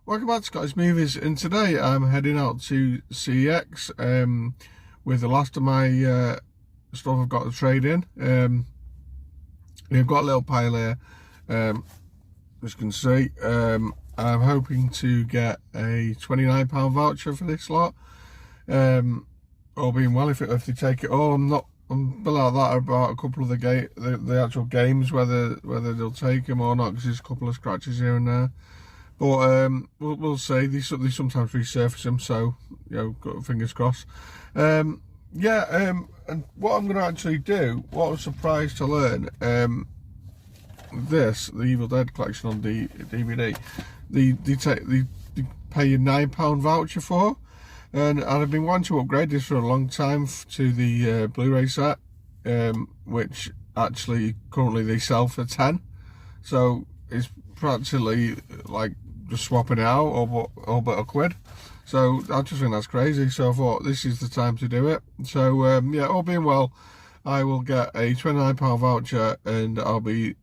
Welcome back to Scottish Movies, and today I'm heading out to CEX with the last of my stuff I've got to trade in. We've got a little pile here, as you can see. I'm hoping to get a £29 voucher for this lot. All being well, if they take it all, I'm a bit like that about a couple of the actual games, whether they'll take them or not, because there's a couple of scratches here and there. But we'll see. They sometimes resurface them, so fingers crossed. And what I'm going to actually do, what I was surprised to learn, the Evil Dead collection on the DVD, they pay you £9 voucher for, and I've been wanting to upgrade this for a long time to the Blu-ray set, which actually currently they sell for 10, so it's practically like just swapping it out all but a quid. So I just think that's crazy, so I thought this is the time to do it. So all being well, I will get a £29 voucher, and I'll be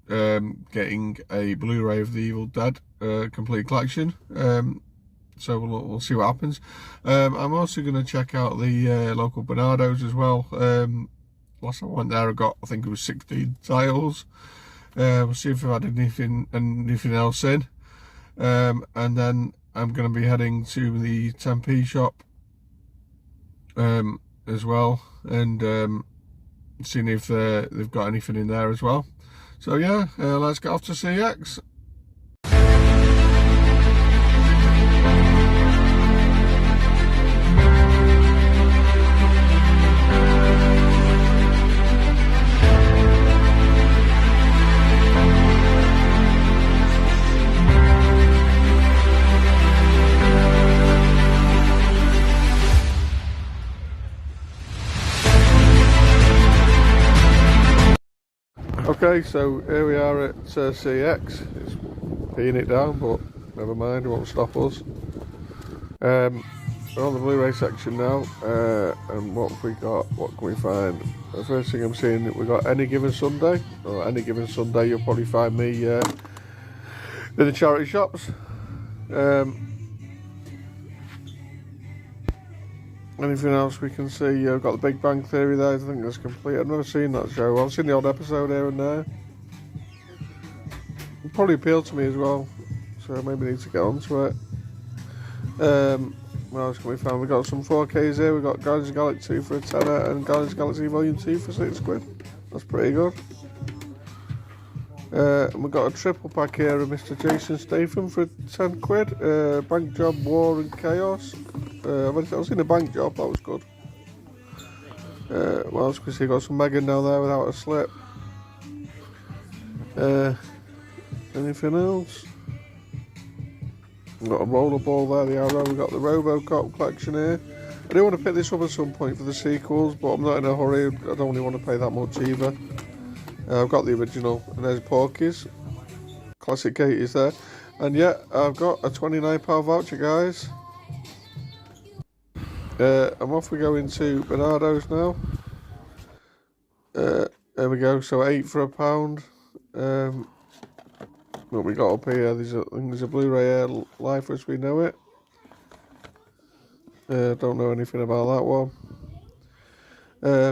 getting a Blu-ray of the Evil Dead complete collection. So we'll see what happens. I'm also going to check out the local Bernardo's as well. Last time I went there, I think it was 16 tiles. We'll see if I've had anything else in. And then I'm going to be heading to the 10p shop as well, and seeing if they've got anything in there as well. So yeah, let's get off to CX. Okay, so here we are at CX. It's peeing it down, but never mind, it won't stop us. We're on the Blu-ray section now, and what have we got? What can we find? The first thing I'm seeing, we've got Any Given Sunday. Or Any Given Sunday, you'll probably find me in the charity shops. Anything else we can see? We've got the Big Bang Theory there. I think that's complete. I've never seen that show. I've seen the odd episode here and there. It probably appealed to me as well, so maybe need to get onto it. What else can we find? We've got some 4Ks here. We've got Guardians of the Galaxy 2 for a tenner and Guardians of the Galaxy Volume 2 for £6. That's pretty good. And we've got a triple pack here of Mr. Jason Statham for £10. Bank Job, War and Chaos. I've seen a bank job, that was good. What else can we see? Got some Megan down there without a slip. Anything else? We've got a rollerball there, the Arrow. We've got the RoboCop collection here. I do want to pick this up at some point for the sequels, but I'm not in a hurry. I don't really want to pay that much either. I've got the original, and there's Porky's. Classic 80s there. And yeah, I've got a £29 voucher, guys. I'm off, we go into Bernardo's now. There we go, so 8 for £1. What we got up here, I think there's a Blu-ray here, Life as We Know It. Don't know anything about that one.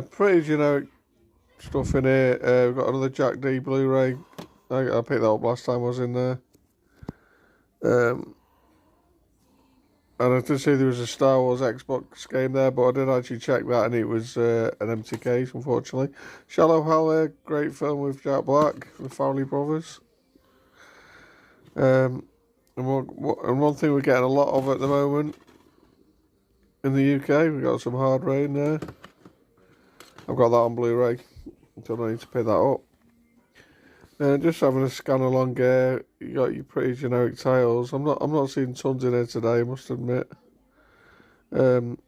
Pretty generic stuff in here. We've got another Jack D Blu-ray. I picked that up last time I was in there. And I did see there was a Star Wars Xbox game there, but I did actually check that, and it was an empty case, unfortunately. Shallow Hal here, great film with Jack Black, the Fowley brothers. And one thing we're getting a lot of at the moment in the UK, we've got some Hard Rain there. I've got that on Blu-ray, so I need to pick that up. Just having a scan along here, you got your pretty generic titles. I'm not seeing tons in here today, I must admit. Am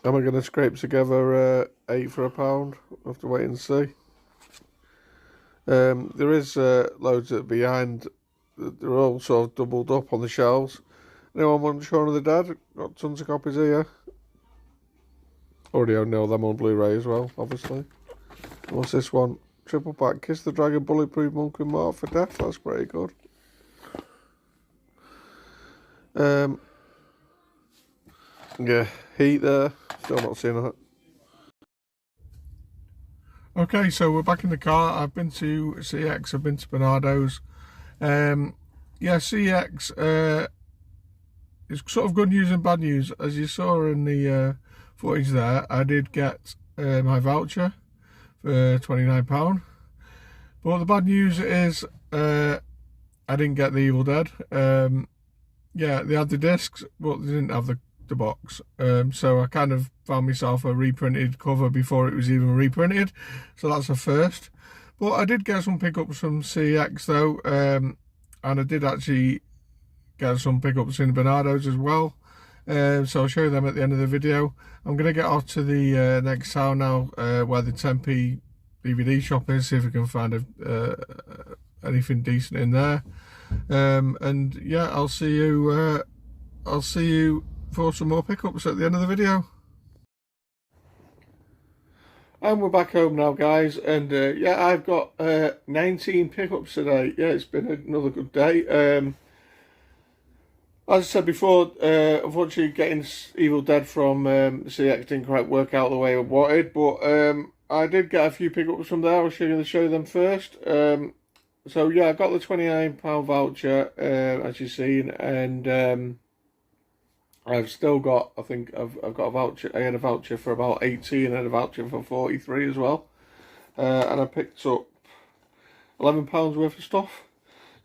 I going to scrape together 8 for £1? We'll have to wait and see. There is loads that are behind. They're all sort of doubled up on the shelves. Anyone want Shaun of the Dead? Got tons of copies here. Already own all them on Blu-ray as well, obviously. What's this one? Triple pack, Kiss the Dragon, Bulletproof Monk and Mark for Death. That's pretty good. Yeah, heat there. Still not seeing that. Okay, so we're back in the car. I've been to CX, I've been to Bernardo's. Yeah, CX is sort of good news and bad news. As you saw in the footage there, I did get my voucher for £29. But the bad news is I didn't get the Evil Dead. Yeah, they had the discs, but they didn't have the box. So I kind of found myself a reprinted cover before it was even reprinted. So that's a first. But I did get some pickups from CX though. And I did actually get some pickups in Bernardo's as well. So I'll show you them at the end of the video. I'm going to get off to the next town now, where the 10p DVD shop is, see if we can find anything decent in there. And yeah, I'll see you for some more pickups at the end of the video. And we're back home now, guys, and yeah, I've got 19 pickups today. Yeah, it's been another good day. As I said before, unfortunately getting Evil Dead from CX didn't quite work out the way I wanted, but I did get a few pickups from there. I'll show them first. So yeah, I got the £29 voucher, as you've seen, and I've still got, I think I've got a voucher. I had a voucher for about 18 and a voucher for 43 as well, and I picked up £11 worth of stuff.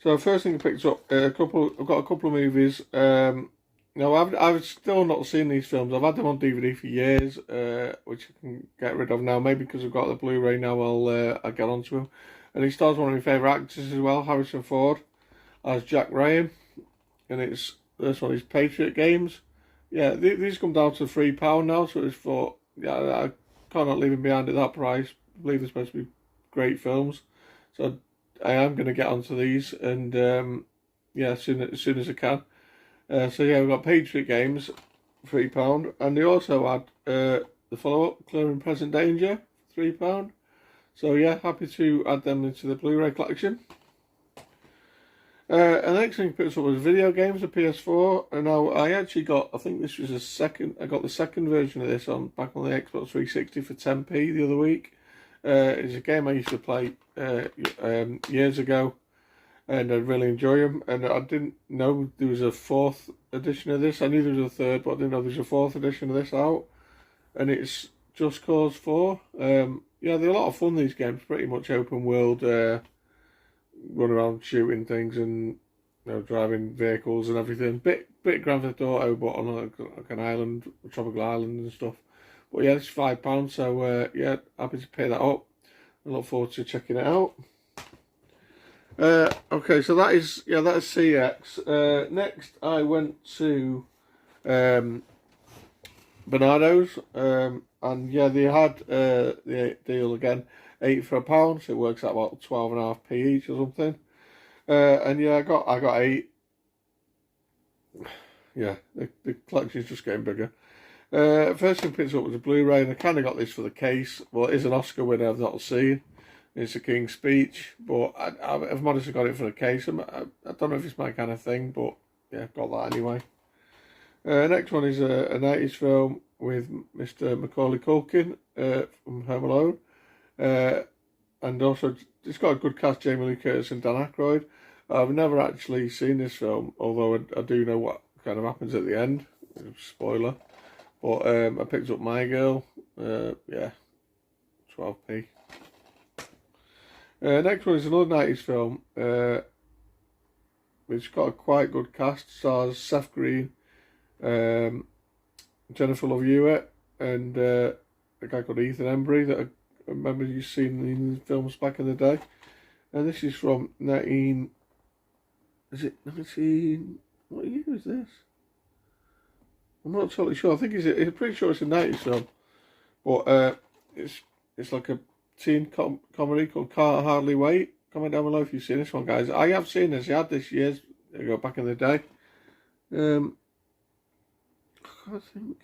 So first thing I picked up, I've got a couple of movies. No, I've still not seen these films. I've had them on DVD for years, which I can get rid of now. Maybe because I've got the Blu-ray now, I'll get onto them. And he stars one of my favourite actors as well, Harrison Ford, as Jack Ryan. And this one is Patriot Games. Yeah, these come down to £3 now, so it's for, yeah, I cannot leave them behind at that price. I believe they're supposed to be great films. So I am going to get onto these, and yeah, as soon as I can. So yeah, we've got Patriot Games, £3, and they also had the follow-up, Clear and Present Danger, £3. So yeah, happy to add them into the Blu-ray collection. And the next thing I picked up was video games, the PS4, and now I actually got, I think this was I got the second version of this back on the Xbox 360 for 10p the other week. It's a game I used to play years ago, and I really enjoy them. And I didn't know there was a 4th edition of this. I knew there was a 3rd, but I didn't know there was a 4th edition of this out. And it's Just Cause 4. Yeah, they're a lot of fun, these games. Pretty much open world, run around shooting things and, you know, driving vehicles and everything. Bit Grand Theft Auto, but on like an island, a tropical island and stuff. But yeah, it's £5, so yeah, happy to pay that up. I look forward to checking it out. Okay, so that is CX. Next, I went to Bernardo's, and yeah, they had the deal again, 8 for £1, so it works out about 12.5p each or something. And yeah, I got 8. Yeah, the collection's just getting bigger. First thing I picked up was a Blu-ray, and I kind of got this for the case. Well, it is an Oscar winner I've not seen. It's a King's Speech, but I've modestly got it for the case. I don't know if it's my kind of thing, but yeah, got that anyway. Next one is a 90s film with Mr. Macaulay Culkin from Home Alone. And also, it's got a good cast, Jamie Lee Curtis and Dan Aykroyd. I've never actually seen this film, although I do know what kind of happens at the end. Spoiler. But I picked up My Girl. Yeah, 12p. Next one is another 90s film. It's got a quite good cast. Stars Seth Green, Jennifer Love Hewitt, and a guy called Ethan Embry that I remember you seen in films back in the day. And this is from 19... Is it 19... What year is this? I'm not totally sure. I think I'm pretty sure it's a 90s film. But it's like a teen comedy called Can't Hardly Wait. Comment down below if you've seen this one, guys. I have seen this. I had this years ago, back in the day. I think...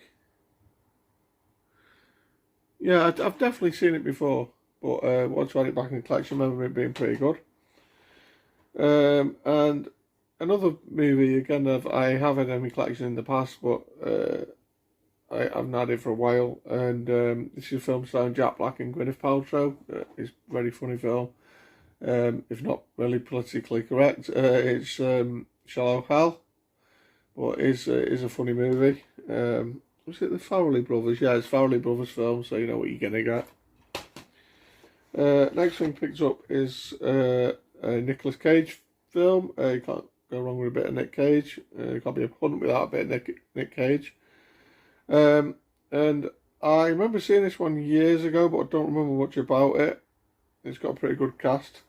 Yeah, I've definitely seen it before. But once I had it back in the collection, I remember it being pretty good. And another movie again. I have had in my collection in the past, but I've not had it for a while. And this is a film starring Jack Black and Gwyneth Paltrow. It's a very funny film, if not really politically correct. It's Shallow Hell, but it's a funny movie. Was it the Farrelly Brothers? Yeah, it's Farrelly Brothers film, so you know what you're gonna get. Next thing picked up is a Nicolas Cage film. You can't go wrong with a bit of Nick Cage. You can't be a hunt without a bit of Nick Cage. And I remember seeing this one years ago, but I don't remember much about it. It's got a pretty good cast.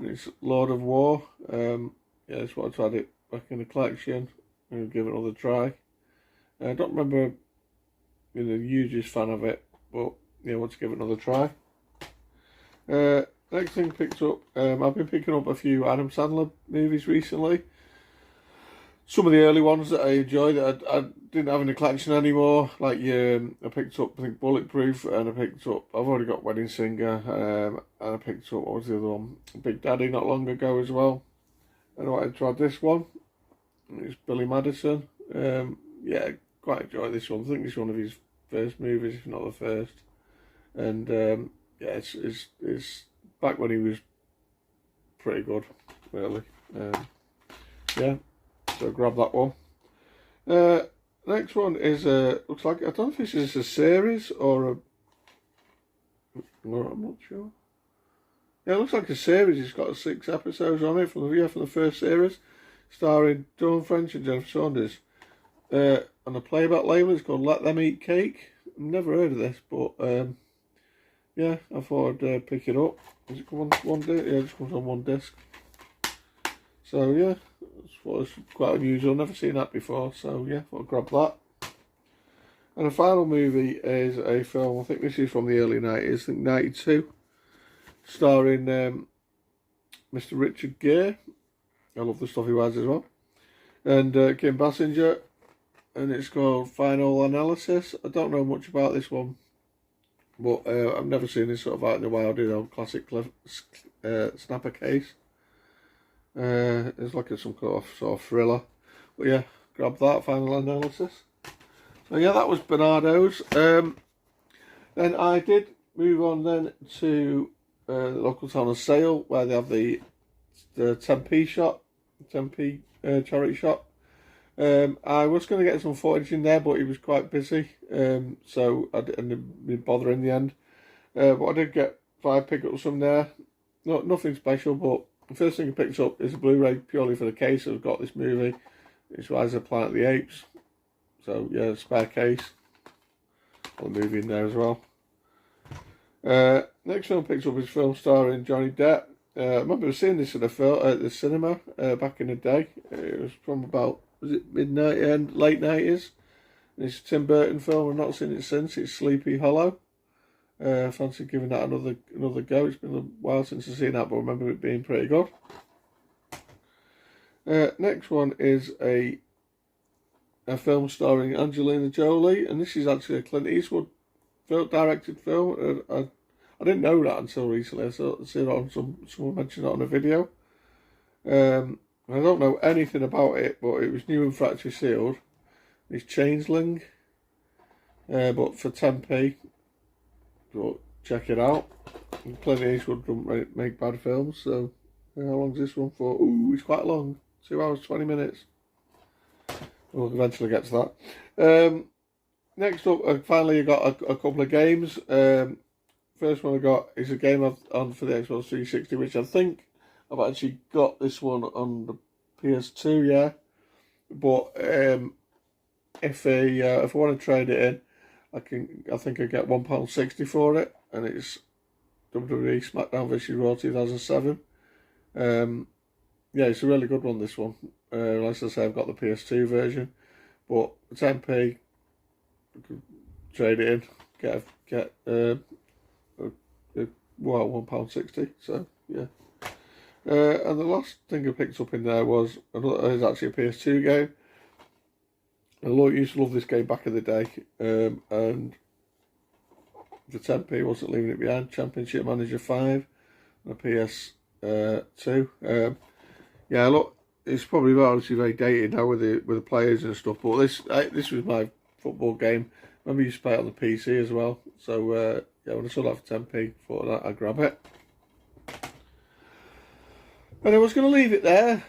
It's Lord of War. Yeah, that's what I tried it back in the collection. I'm going to give it another try. I don't remember being the hugest fan of it, but yeah, I want to give it another try. Next thing picked up, I've been picking up a few Adam Sandler movies recently. Some of the early ones that I enjoyed that I didn't have in the collection anymore. Like I picked up, I think, Bulletproof, and I've already got Wedding Singer, and I picked up, what was the other one? Big Daddy not long ago as well. And I tried this one. It's Billy Madison. Yeah, quite enjoyed this one. I think it's one of his first movies, if not the first. And yeah, it's back when he was pretty good, really. Yeah, so grab that one. Next one is looks like, I don't know if this is a series or a, no, I'm not sure. Yeah, it looks like a series. It's got 6 episodes on it from the first series, starring Dawn French and Jennifer Saunders. On a playback label, it's called Let Them Eat Cake. I've never heard of this, but yeah, I thought I'd pick it up. Does it come on one disc? Yeah, it just comes on one disc. So yeah, I thought it was quite unusual. Never seen that before. So yeah, thought I'd grab that. And the final movie is a film. I think this is from the early 90s. I think 92, starring Mr. Richard Gere. I love the stuff he has as well. And Kim Basinger. And it's called Final Analysis. I don't know much about this one, but I've never seen this sort of out in the wild, you know, classic snapper case. It's like some sort of thriller. But yeah, grab that, Final Analysis. So yeah, that was Bernardo's. Then I did move on then to the local town of Sale, where they have the 10p shop, 10p charity shop. I was going to get some footage in there, but he was quite busy, so I didn't bother in the end. But I did get 5 pickups from there. Nothing special, but the first thing I picked up is a Blu-ray purely for the case. I've got this movie. It's Rise of the Planet of the Apes. So yeah, spare case. Got the movie in there as well. Next film I picked up is a film starring Johnny Depp. I remember seeing this at the cinema back in the day. It was from about, was it midnight and late 90s? And it's a Tim Burton film. I've not seen it since. It's Sleepy Hollow. Fancy giving that another go. It's been a while since I've seen that, but I remember it being pretty good. Next one is a film starring Angelina Jolie, and this is actually a Clint Eastwood directed film. I didn't know that until recently. I saw it on someone mentioned it on a video. I don't know anything about it, but it was new and factory sealed. It's Changeling, but for 10p. So check it out. Clint Eastwood don't make bad films, so how long is this one for? Ooh, it's quite long. 2 hours, 20 minutes. We'll eventually get to that. Next up, finally I got a couple of games. First one I got is a game on for the Xbox 360, which I think I've actually got this one on the PS2, yeah. But if I want to trade it in, I think I get £1.60 for it, and it's WWE SmackDown vs Raw 2007. Yeah, it's a really good one, this one. Like I say, I've got the PS2 version, but 10p, I could trade it in, get £1.60. So yeah. And the last thing I picked up in there was actually a PS2 game. I used to love this game back in the day, and the 10p wasn't leaving it behind. Championship Manager 5 on a PS2. Yeah, look, it's probably obviously very dated now with the players and stuff. But this was my football game. I remember you used to play it on the PC as well. So yeah, when I saw that for 10p, thought I'd grab it. And I was going to leave it there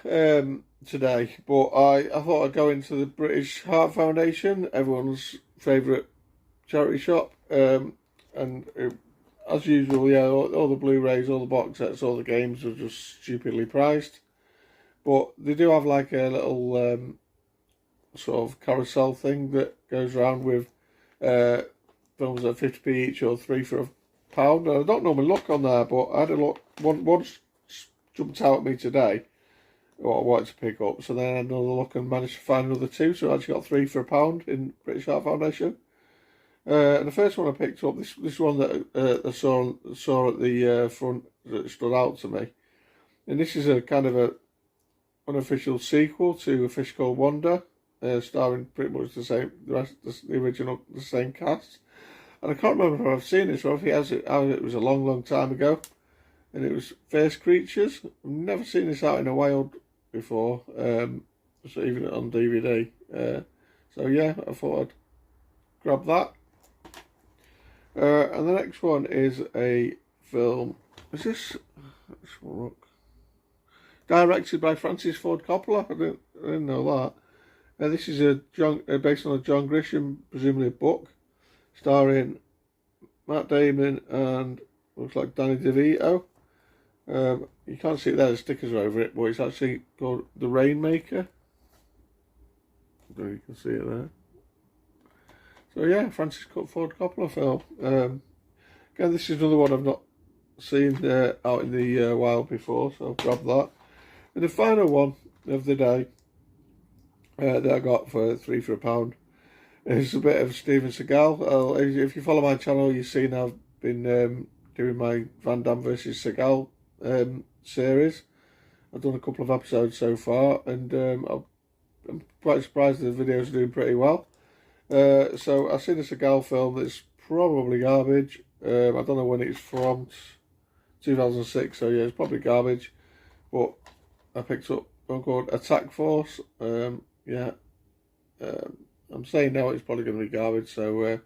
today, but I thought I'd go into the British Heart Foundation, everyone's favourite charity shop, and as usual, yeah, all the Blu-rays, all the box sets, all the games are just stupidly priced. But they do have like a little sort of carousel thing that goes around with films at 50p each or 3 for £1. I don't normally look on there, but I had a look. Once jumped out at me today what I wanted to pick up, so then I had another look and managed to find another 2, so I actually got 3 for £1 in British Heart Foundation. And the first one I picked up, this one that I saw at the front that stood out to me, and this is a kind of a unofficial sequel to A Fish Called Wanda, starring pretty much the original, the same cast. And I can't remember if I've seen this or if it was a long time ago. And it was First Creatures. I've never seen this out in a wild before, so even on DVD. So yeah, I thought I'd grab that. And the next one is a film. Is this? Let's look. Directed by Francis Ford Coppola. I didn't know that. This is based on a John Grisham, presumably a book, starring Matt Damon and looks like Danny DeVito. You can't see it there, the stickers are over it, but it's actually called The Rainmaker. I don't know if you can see it there. So yeah, Francis Ford Coppola film. Again, this is another one I've not seen out in the wild before, so I'll grab that. And the final one of the day that I got for 3 for £1 is a bit of Steven Seagal. If you follow my channel, you've seen I've been doing my Van Damme versus Seagal series. I've done a couple of episodes so far, and I'm quite surprised the videos are doing pretty well. So I've seen a Seagal film that's probably garbage. I don't know when it's from, 2006, so yeah, it's probably garbage. But I picked up one called Attack Force. Yeah, I'm saying now it's probably going to be garbage, so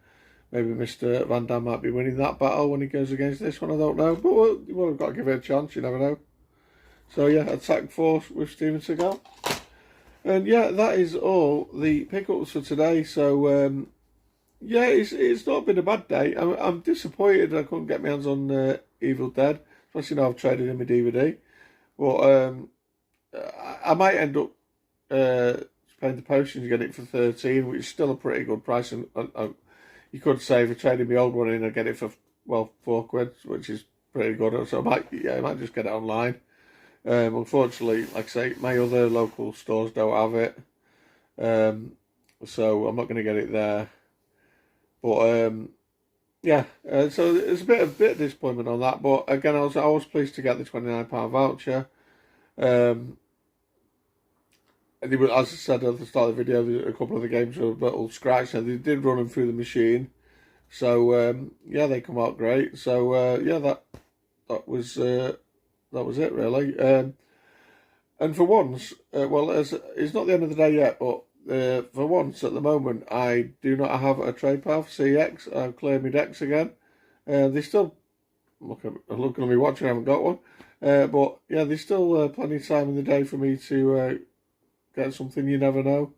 maybe Mr. Van Damme might be winning that battle when he goes against this one, I don't know. But we've got to give it a chance, you never know. So yeah, Attack Force with Steven Seagal. And yeah, that is all the pickups for today. So yeah, it's not been a bad day. I'm disappointed I couldn't get my hands on Evil Dead, especially now I've traded in my DVD. But I might end up paying the postage to get it for 13, which is still a pretty good price. And you could say if I traded my old one in, I'd get it for, well, £4, which is pretty good. So I might just get it online. Unfortunately, like I say, my other local stores don't have it, so I'm not going to get it there. But yeah, so there's a bit of disappointment on that. But again, I was pleased to get the £29 voucher. And as I said at the start of the video, a couple of the games were a little scratched, and they did run them through the machine. So yeah, they come out great. So yeah, that was it really. And for once, well, it's not the end of the day yet, but for once at the moment, I do not have a trade pile for CX. I've cleared my decks again. They still looking at me watching. I haven't got one, but yeah, there's still plenty of time in the day for me to get something. You never know.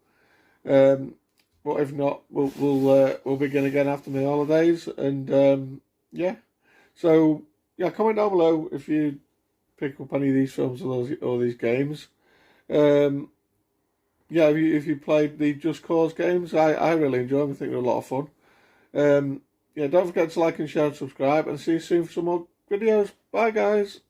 But if not, we'll begin again after my holidays. And yeah, so yeah, comment down below if you pick up any of these films or these games. Yeah, if you played the Just Cause games, I really enjoy them. I think they're a lot of fun. Yeah, don't forget to like and share and subscribe, and see you soon for some more videos. Bye guys.